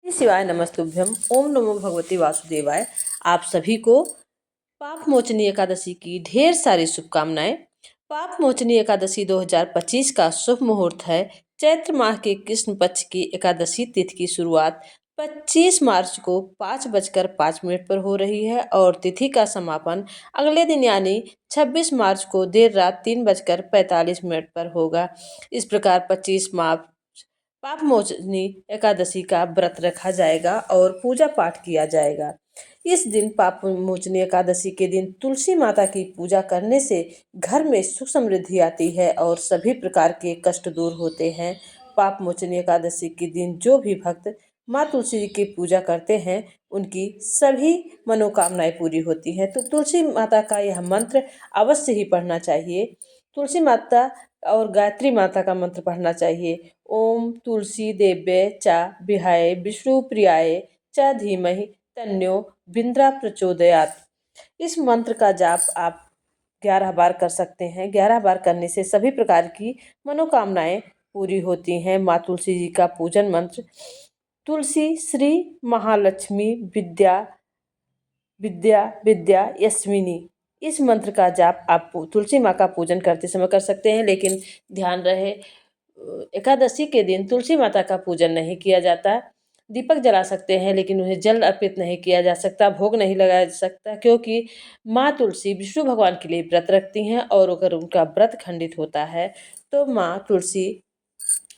शिवाय नमस्तुभ्यम। ओम नमो भगवते वासुदेवाय। आप सभी को पाप मोचनी एकादशी की ढेर सारी शुभकामनाएं। पाप मोचनी एकादशी 2025 का शुभ मुहूर्त है। चैत्र माह के कृष्ण पक्ष की एकादशी तिथि की शुरुआत 25 मार्च को 5:05 पर हो रही है और तिथि का समापन अगले दिन यानी 26 मार्च को देर रात 3:45 पर होगा। इस प्रकार 25 मार्च पाप मोचनी एकादशी का व्रत रखा जाएगा और पूजा पाठ किया जाएगा। इस दिन पाप मोचनी एकादशी के दिन तुलसी माता की पूजा करने से घर में सुख समृद्धि आती है और सभी प्रकार के कष्ट दूर होते हैं। पाप मोचनी एकादशी के दिन जो भी भक्त माँ तुलसी जी की पूजा करते हैं उनकी सभी मनोकामनाएं पूरी होती हैं। तो तुलसी माता का यह मंत्र अवश्य ही पढ़ना चाहिए। तुलसी माता और गायत्री माता का मंत्र पढ़ना चाहिए। ओम तुलसी देव्य च विहाय विष्णु प्रियाय च धीमहि तन्नो बिंद्रा प्रचोदयात्। इस मंत्र का जाप आप 11 बार कर सकते हैं। 11 बार करने से सभी प्रकार की मनोकामनाएं पूरी होती हैं। माँ तुलसी जी का पूजन मंत्र। तुलसी श्री महालक्ष्मी विद्या विद्या विद्या यस्मिनी। इस मंत्र का जाप आप तुलसी माँ का पूजन करते समय कर सकते हैं, लेकिन ध्यान रहे एकादशी के दिन तुलसी माता का पूजन नहीं किया जाता। दीपक जला सकते हैं लेकिन उन्हें जल अर्पित नहीं किया जा सकता, भोग नहीं लगाया जा सकता, क्योंकि माँ तुलसी विष्णु भगवान के लिए व्रत रखती हैं और अगर उनका व्रत खंडित होता है तो माँ तुलसी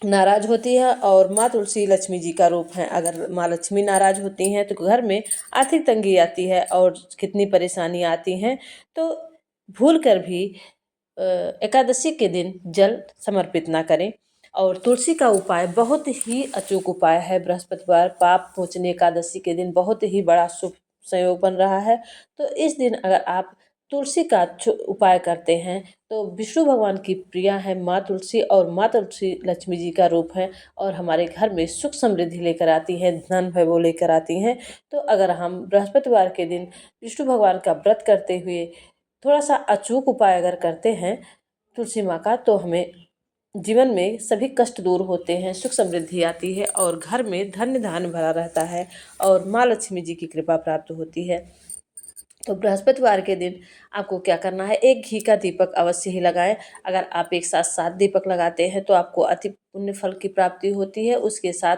नाराज होती है। और माँ तुलसी लक्ष्मी जी का रूप है। अगर माँ लक्ष्मी नाराज होती हैं तो घर में आर्थिक तंगी आती है और कितनी परेशानी आती हैं। तो भूल कर भी एकादशी के दिन जल समर्पित ना करें। और तुलसी का उपाय बहुत ही अचूक उपाय है। बृहस्पतिवार पाप मोचनी एकादशी के दिन बहुत ही बड़ा शुभ संयोग बन रहा है। तो इस दिन अगर आप तुलसी का उपाय करते हैं तो विष्णु भगवान की प्रिया है माँ तुलसी, और माँ तुलसी लक्ष्मी जी का रूप है और हमारे घर में सुख समृद्धि लेकर आती हैं, धन वैभव लेकर आती हैं। तो अगर हम बृहस्पतिवार के दिन विष्णु भगवान का व्रत करते हुए थोड़ा सा अचूक उपाय अगर करते हैं तुलसी माँ का, तो हमें जीवन में सभी कष्ट दूर होते हैं, सुख समृद्धि आती है और घर में धन्य धान्य भरा रहता है और माँ लक्ष्मी जी की कृपा प्राप्त होती है। तो बृहस्पतिवार के दिन आपको क्या करना है, एक घी का दीपक अवश्य ही लगाएं। अगर आप एक साथ 7 दीपक लगाते हैं तो आपको अति पुण्य फल की प्राप्ति होती है। उसके साथ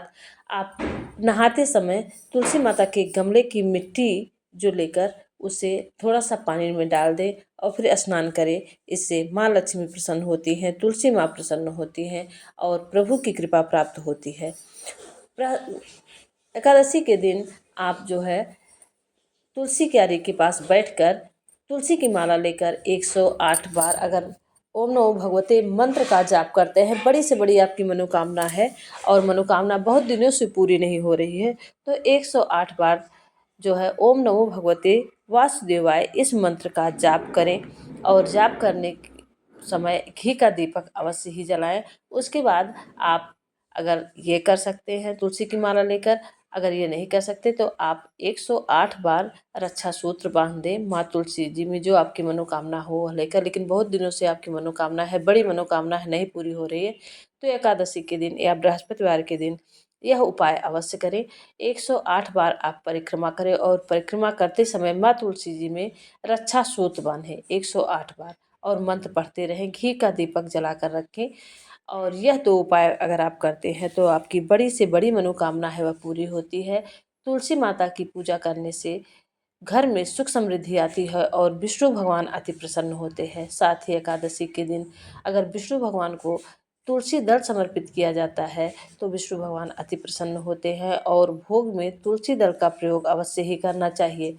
आप नहाते समय तुलसी माता के गमले की मिट्टी जो लेकर उसे थोड़ा सा पानी में डाल दें और फिर स्नान करें। इससे माँ लक्ष्मी प्रसन्न होती हैं, तुलसी माँ प्रसन्न होती हैं और प्रभु की कृपा प्राप्त होती है। एकादशी के दिन आप जो है तुलसी क्यारी के पास बैठकर तुलसी की माला लेकर 108 बार अगर ओम नमो भगवते मंत्र का जाप करते हैं, बड़ी से बड़ी आपकी मनोकामना है और मनोकामना बहुत दिनों से पूरी नहीं हो रही है, तो 108 बार जो है ओम नमो भगवते वासुदेवाय इस मंत्र का जाप करें। और जाप करने समय घी का दीपक अवश्य ही जलाएं। उसके बाद आप अगर ये कर सकते हैं तुलसी की माला लेकर, अगर ये नहीं कर सकते तो आप 108 बार रक्षा सूत्र बांध दें माँ तुलसी जी में जो आपकी मनोकामना हो लेकर। लेकिन बहुत दिनों से आपकी मनोकामना है, बड़ी मनोकामना है, नहीं पूरी हो रही है, तो एकादशी के दिन या बृहस्पतिवार के दिन यह उपाय अवश्य करें। 108 बार आप परिक्रमा करें और परिक्रमा करते समय माँ तुलसी जी में रक्षा सूत्र बांधें 108 बार और मंत्र पढ़ते रहें, घी का दीपक जला कर रखें। और यह 2 उपाय अगर आप करते हैं तो आपकी बड़ी से बड़ी मनोकामना है वह पूरी होती है। तुलसी माता की पूजा करने से घर में सुख समृद्धि आती है और विष्णु भगवान अति प्रसन्न होते हैं। साथ ही एकादशी के दिन अगर विष्णु भगवान को तुलसी दल समर्पित किया जाता है तो विष्णु भगवान अति प्रसन्न होते हैं और भोग में तुलसी दल का प्रयोग अवश्य ही करना चाहिए।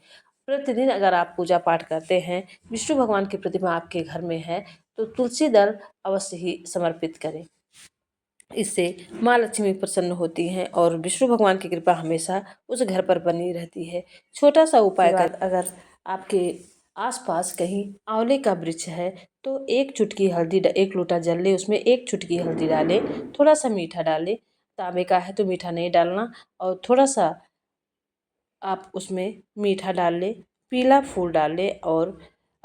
प्रतिदिन अगर आप पूजा पाठ करते हैं, विष्णु भगवान की प्रतिमा आपके घर में है, तो तुलसी दल अवश्य ही समर्पित करें। इससे माँ लक्ष्मी प्रसन्न होती हैं और विष्णु भगवान की कृपा हमेशा उस घर पर बनी रहती है। छोटा सा उपाय कर अगर आपके आसपास कहीं आंवले का वृक्ष है तो 1 चुटकी हल्दी 1 लोटा जल ले, उसमें 1 चुटकी हल्दी डालें, थोड़ा सा मीठा डालें। तांबे का है तो मीठा नहीं डालना, और थोड़ा सा आप उसमें मीठा डाल लें, पीला फूल डाल लें और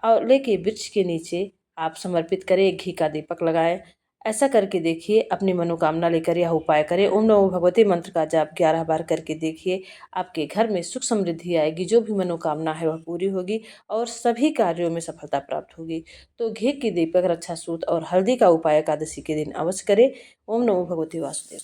आंवले के वृक्ष के नीचे आप समर्पित करें, घी का दीपक लगाएं। ऐसा करके देखिए, अपनी मनोकामना लेकर यह उपाय करें। ओम नमो भगवते मंत्र का जाप 11 बार करके देखिए, आपके घर में सुख समृद्धि आएगी, जो भी मनोकामना है वह पूरी होगी और सभी कार्यों में सफलता प्राप्त होगी। तो घी की दीपक, रक्षा सूत और हल्दी का उपाय एकादशी के दिन अवश्य करें। ओम नमो भगवते वासुदेव।